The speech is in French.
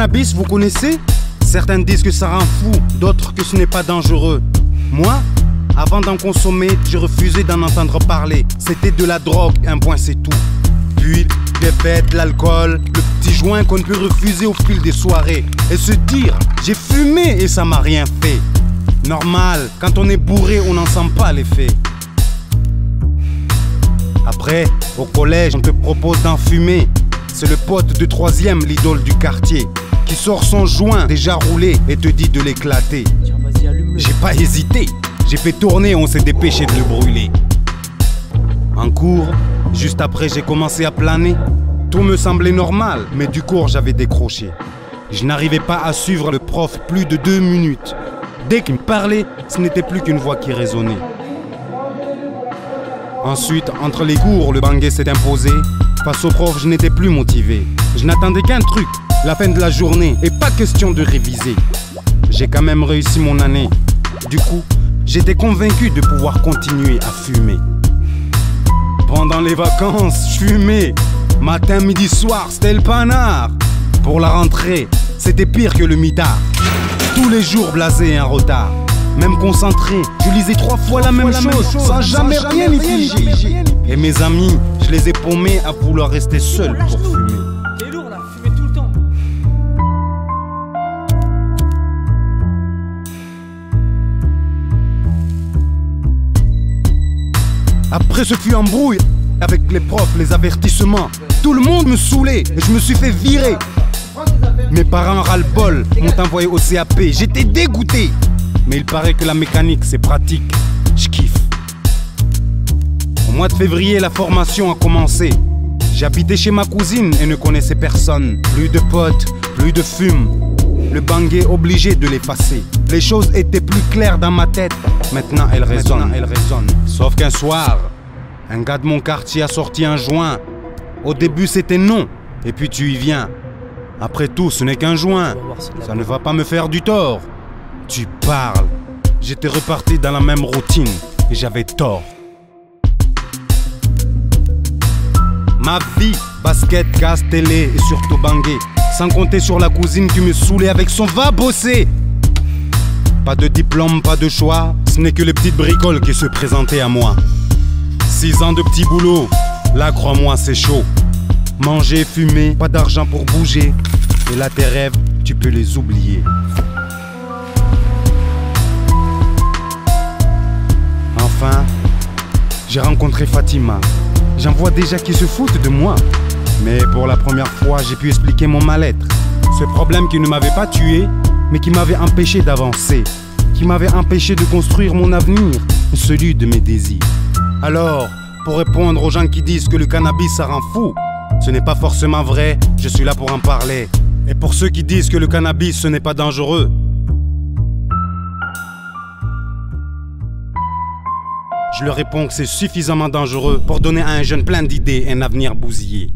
cannabis, vous connaissez? Certains disent que ça rend fou, d'autres que ce n'est pas dangereux. Moi, avant d'en consommer, je refusais d'en entendre parler. C'était de la drogue, un point c'est tout. Puis, les fêtes, l'alcool, le petit joint qu'on ne peut refuser au fil des soirées. Et se dire, j'ai fumé et ça m'a rien fait. Normal, quand on est bourré, on n'en sent pas l'effet. Après, au collège, on te propose d'en fumer. C'est le pote de troisième, l'idole du quartier, qui sort son joint déjà roulé et te dit de l'éclater. J'ai pas hésité, j'ai fait tourner, on s'est dépêché de le brûler. En cours, juste après j'ai commencé à planer. Tout me semblait normal, mais du cours j'avais décroché. Je n'arrivais pas à suivre le prof plus de 2 minutes. Dès qu'il me parlait, ce n'était plus qu'une voix qui résonnait. Ensuite, entre les cours, le banguet s'est imposé. Face au prof, je n'étais plus motivé. Je n'attendais qu'un truc, la fin de la journée, et pas question de réviser. J'ai quand même réussi mon année. Du coup, j'étais convaincu de pouvoir continuer à fumer. Pendant les vacances, je fumais. Matin, midi, soir, c'était le panard. Pour la rentrée, c'était pire que le mitard. Tous les jours blasé et en retard. Même concentré, je lisais 3 fois la même chose, sans jamais rien y figer. Et mes amis, je les ai paumés à vouloir rester seuls pour fumer. T'es lourd là, fumer tout le temps. Après ce fut embrouille avec les profs, les avertissements. Tout le monde me saoulait et je me suis fait virer. Mes parents ras-le-bol m'ont envoyé au CAP, j'étais dégoûté. Mais il paraît que la mécanique c'est pratique, je kiffe. Au mois de février, la formation a commencé. J'habitais chez ma cousine et ne connaissais personne. Plus de potes, plus de fume. Le banguet obligé de l'effacer. Les choses étaient plus claires dans ma tête. Maintenant elles résonnent. Sauf qu'un soir, un gars de mon quartier a sorti un joint. Au début c'était non, et puis tu y viens. Après tout, ce n'est qu'un joint. Ça ne va pas me faire du tort. Tu parles. J'étais reparti dans la même routine et j'avais tort. Ma vie, basket, casse, télé et surtout banguet. Sans compter sur la cousine qui me saoulait avec son va bosser. Pas de diplôme, pas de choix, ce n'est que les petites bricoles qui se présentaient à moi. 6 ans de petit boulot, là crois-moi c'est chaud. Manger, fumer, pas d'argent pour bouger. Et là tes rêves, tu peux les oublier. Enfin, j'ai rencontré Fatima. J'en vois déjà qui se foutent de moi. Mais pour la première fois, j'ai pu expliquer mon mal-être. Ce problème qui ne m'avait pas tué, mais qui m'avait empêché d'avancer. Qui m'avait empêché de construire mon avenir, celui de mes désirs. Alors, pour répondre aux gens qui disent que le cannabis ça rend fou, ce n'est pas forcément vrai, je suis là pour en parler. Et pour ceux qui disent que le cannabis ce n'est pas dangereux, je leur réponds que c'est suffisamment dangereux pour donner à un jeune plein d'idées un avenir bousillé.